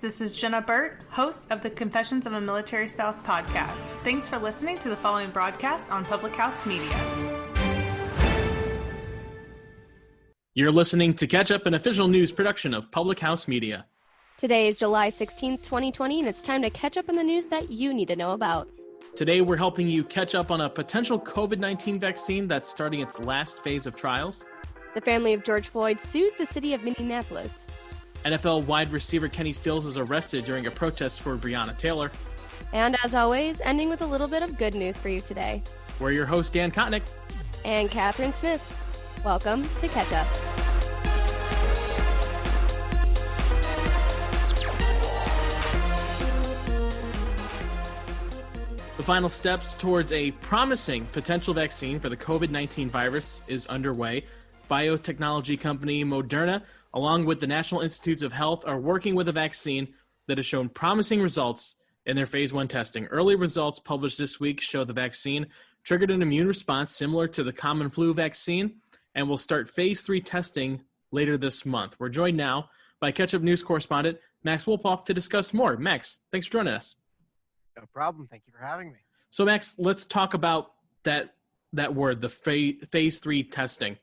this is Jenna Burt, host of the Confessions of a Military Spouse podcast. Thanks for listening to the following broadcast on Public House Media. You're listening to Catch Up, an official news production of Public House Media. Today is July 16th, 2020, and it's time to catch up on the news that you need to know about. Today, we're helping you catch up on a potential COVID-19 vaccine that's starting its last phase of trials. The family of George Floyd sues the city of Minneapolis. NFL wide receiver Kenny Stills is arrested during a protest for Breonna Taylor. And as always, ending with a little bit of good news for you today. We're your hosts, Dan Kotnick and Catherine Smith. Welcome to Catch Up. The final steps towards a promising potential vaccine for the COVID-19 virus is underway. Biotechnology company Moderna, along with the National Institutes of Health, are working with a vaccine that has shown promising results in their phase 1 testing. Early results published this week show the vaccine triggered an immune response similar to the common flu vaccine and will start phase 3 testing later this month. We're joined now by Catch-Up News correspondent Max Wolpoff to discuss more. Max, thanks for joining us. No problem. Thank you for having me. So, Max, let's talk about that word, the phase 3 testing.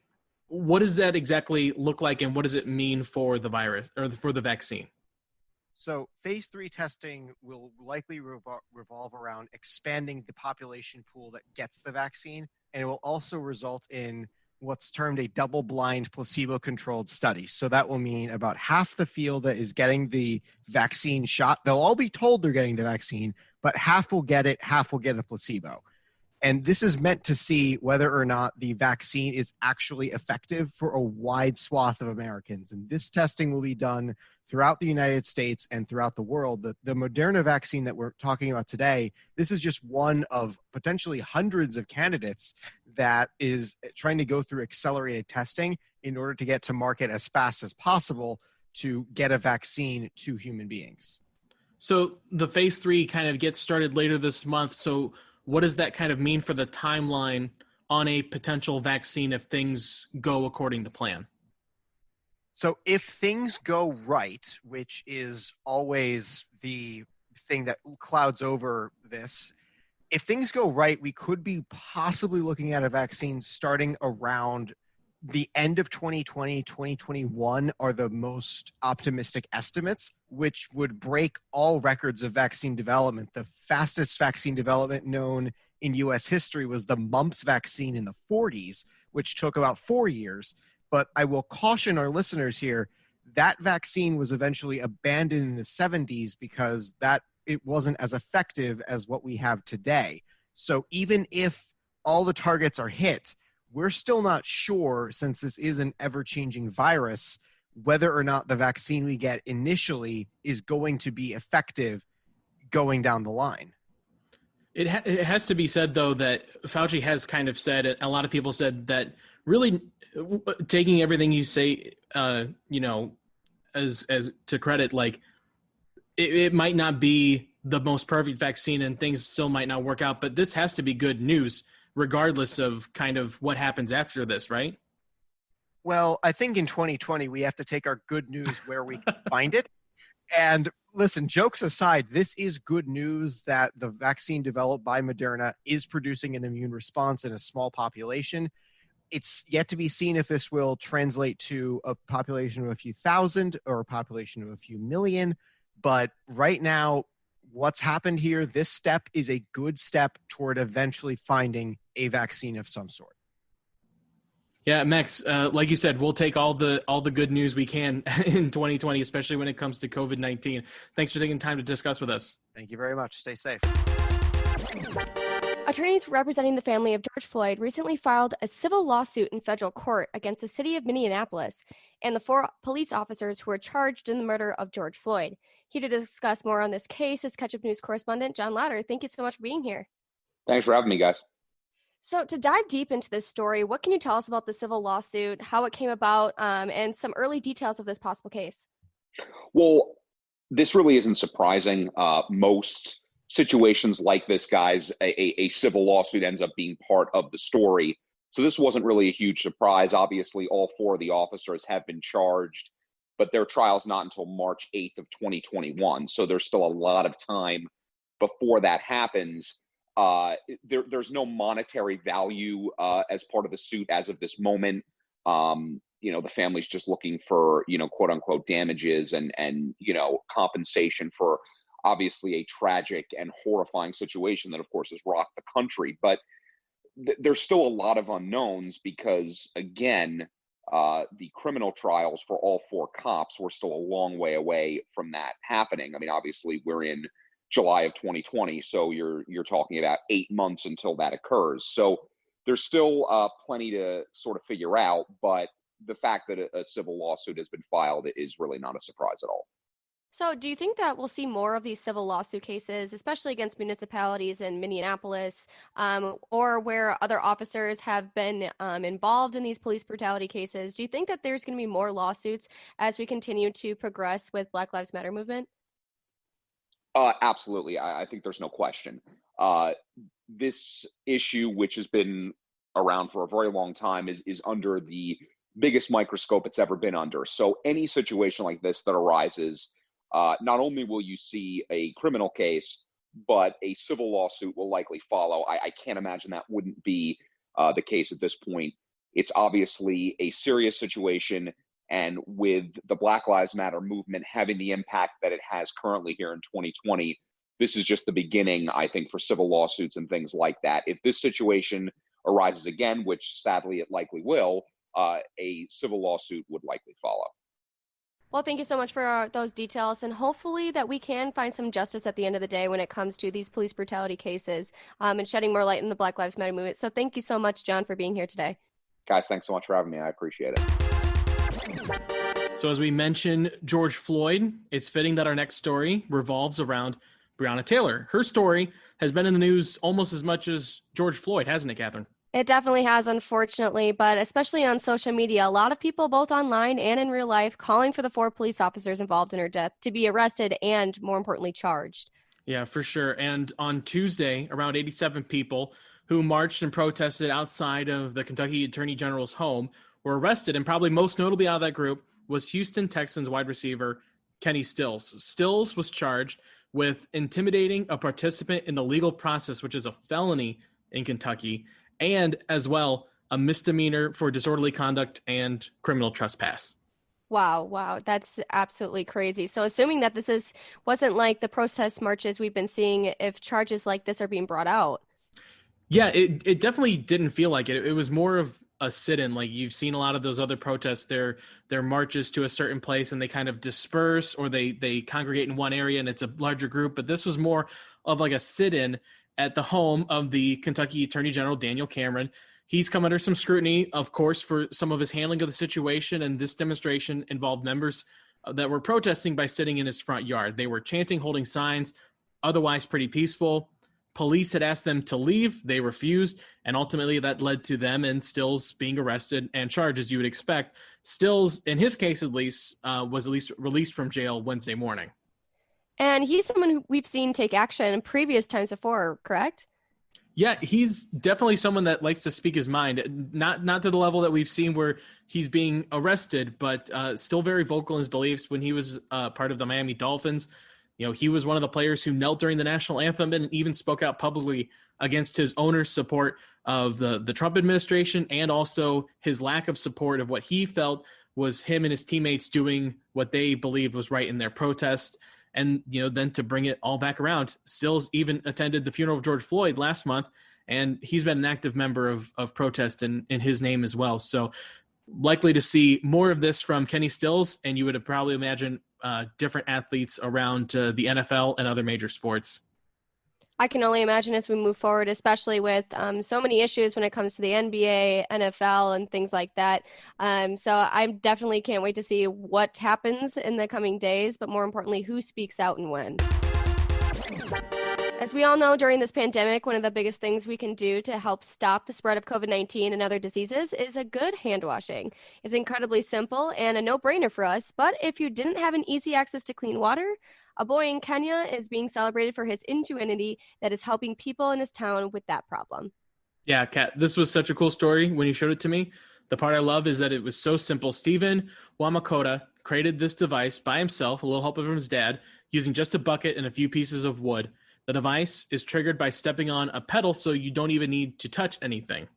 What does that exactly look like, and what does it mean for the virus or for the vaccine? So phase 3 testing will likely revolve around expanding the population pool that gets the vaccine, and it will also result in what's termed a double-blind placebo-controlled study. So that will mean about half the field that is getting the vaccine shot, they'll all be told they're getting the vaccine, but half will get it, half will get a placebo. And this is meant to see whether or not the vaccine is actually effective for a wide swath of Americans. And this testing will be done throughout the United States and throughout the world. The Moderna vaccine that we're talking about today, this is just one of potentially hundreds of candidates that is trying to go through accelerated testing in order to get to market as fast as possible to get a vaccine to human beings. So the phase 3 kind of gets started later this month. So what does that kind of mean for the timeline on a potential vaccine if things go according to plan? So if things go right, which is always the thing that clouds over this, if things go right, we could be possibly looking at a vaccine starting around the end of 2020, 2021 are the most optimistic estimates, which would break all records of vaccine development. The fastest vaccine development known in U.S. history was the mumps vaccine in the 40s, which took about 4 years. But I will caution our listeners here, that vaccine was eventually abandoned in the 70s because it wasn't as effective as what we have today. So even if all the targets are hit, we're still not sure, since this is an ever-changing virus, whether or not the vaccine we get initially is going to be effective going down the line. It has to be said, though, that Fauci has kind of said, a lot of people said that really taking everything you say, as to credit, like it might not be the most perfect vaccine and things still might not work out, but this has to be good news regardless of kind of what happens after this, right? Well, I think in 2020, we have to take our good news where we can find it. And listen, jokes aside, this is good news that the vaccine developed by Moderna is producing an immune response in a small population. It's yet to be seen if this will translate to a population of a few thousand or a population of a few million. But right now, what's happened here, this step is a good step toward eventually finding a vaccine of some sort. Yeah, Max, like you said, we'll take all the good news we can in 2020, especially when it comes to COVID-19. Thanks for taking time to discuss with us. Thank you very much. Stay safe. Attorneys representing the family of George Floyd recently filed a civil lawsuit in federal court against the city of Minneapolis and the 4 police officers who were charged in the murder of George Floyd. Here to discuss more on this case is Catch-Up News correspondent John Lauder. Thank you so much for being here. Thanks for having me, guys. So to dive deep into this story, what can you tell us about the civil lawsuit, how it came about, and some early details of this possible case? Well, this really isn't surprising. Most situations like this, guys, a civil lawsuit ends up being part of the story. So this wasn't really a huge surprise. Obviously, all 4 of the officers have been charged but their trial's not until March 8th of 2021. So there's still a lot of time before that happens. There's no monetary value as part of the suit as of this moment. The family's just looking for, quote unquote damages and compensation for obviously a tragic and horrifying situation that of course has rocked the country. But there's still a lot of unknowns because, again, the criminal trials for all four cops were still a long way away from that happening. I mean, obviously we're in July of 2020, so you're talking about 8 months until that occurs. So there's still plenty to sort of figure out, but the fact that a civil lawsuit has been filed is really not a surprise at all. So do you think that we'll see more of these civil lawsuit cases, especially against municipalities in Minneapolis, or where other officers have been involved in these police brutality cases? Do you think that there's going to be more lawsuits as we continue to progress with Black Lives Matter movement? Absolutely. I think there's no question. This issue, which has been around for a very long time, is under the biggest microscope it's ever been under. So any situation like this that arises, not only will you see a criminal case, but a civil lawsuit will likely follow. I can't imagine that wouldn't be the case at this point. It's obviously a serious situation. And with the Black Lives Matter movement having the impact that it has currently here in 2020, this is just the beginning, I think, for civil lawsuits and things like that. If this situation arises again, which sadly it likely will, a civil lawsuit would likely follow. Well, thank you so much for those details, and hopefully that we can find some justice at the end of the day when it comes to these police brutality cases, and shedding more light in the Black Lives Matter movement. So thank you so much, John, for being here today. Guys, thanks so much for having me. I appreciate it. So as we mentioned, George Floyd, it's fitting that our next story revolves around Breonna Taylor. Her story has been in the news almost as much as George Floyd, hasn't it, Catherine? It definitely has, unfortunately, but especially on social media, a lot of people, both online and in real life, calling for the 4 police officers involved in her death to be arrested and, more importantly, charged. Yeah, for sure. And on Tuesday, around 87 people who marched and protested outside of the Kentucky Attorney General's home were arrested, and probably most notably out of that group was Houston Texans wide receiver Kenny Stills. Stills was charged with intimidating a participant in the legal process, which is a felony in Kentucky, and as well a misdemeanor for disorderly conduct and criminal trespass. Wow, that's absolutely crazy. So assuming that this wasn't like the protest marches we've been seeing, if charges like this are being brought out. Yeah, it definitely didn't feel like it. It was more of a sit-in. Like you've seen a lot of those other protests, their marches to a certain place and they kind of disperse, or they congregate in one area and it's a larger group. But this was more of like a sit-in at the home of the Kentucky Attorney General, Daniel Cameron. He's come under some scrutiny, of course, for some of his handling of the situation. And this demonstration involved members that were protesting by sitting in his front yard. They were chanting, holding signs, otherwise pretty peaceful. Police had asked them to leave. They refused. And ultimately that led to them and Stills being arrested and charged, as you would expect. Stills, in his case at least, was at least released from jail Wednesday morning. And he's someone who we've seen take action in previous times before, correct? Yeah, he's definitely someone that likes to speak his mind, not to the level that we've seen where he's being arrested, but still very vocal in his beliefs. When he was part of the Miami Dolphins, he was one of the players who knelt during the national anthem and even spoke out publicly against his owner's support of the Trump administration, and also his lack of support of what he felt was him and his teammates doing what they believed was right in their protest. And, then to bring it all back around, Stills even attended the funeral of George Floyd last month, and he's been an active member of protest in his name as well. So likely to see more of this from Kenny Stills, and you would probably imagine different athletes around the NFL and other major sports. I can only imagine as we move forward, especially with so many issues when it comes to the NBA, NFL, and things like that. So I definitely can't wait to see what happens in the coming days, but more importantly, who speaks out and when. As we all know, during this pandemic, one of the biggest things we can do to help stop the spread of COVID-19 and other diseases is a good hand washing. It's incredibly simple and a no-brainer for us, but if you didn't have an easy access to clean water, a boy in Kenya is being celebrated for his ingenuity that is helping people in his town with that problem. Yeah, Kat, this was such a cool story when you showed it to me. The part I love is that it was so simple. Stephen Wamakota created this device by himself, a little help from his dad, using just a bucket and a few pieces of wood. The device is triggered by stepping on a pedal, so you don't even need to touch anything.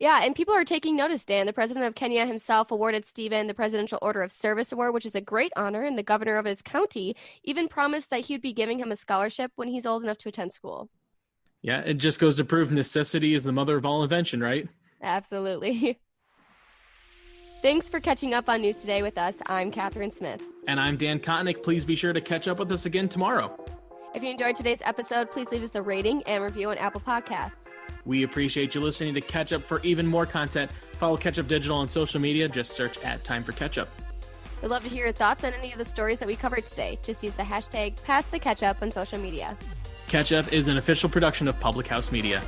Yeah, and people are taking notice, Dan. The president of Kenya himself awarded Stephen the Presidential Order of Service Award, which is a great honor, and the governor of his county even promised that he would be giving him a scholarship when he's old enough to attend school. Yeah, it just goes to prove necessity is the mother of all invention, right? Absolutely. Thanks for catching up on News Today with us. I'm Catherine Smith. And I'm Dan Kotnick. Please be sure to catch up with us again tomorrow. If you enjoyed today's episode, please leave us a rating and review on Apple Podcasts. We appreciate you listening to Catch Up. For even more content, follow Catch Up Digital on social media. Just search @Time for Catch Up. We'd love to hear your thoughts on any of the stories that we covered today. Just use the hashtag #PassTheCatchup on social media. Catch Up is an official production of Public House Media.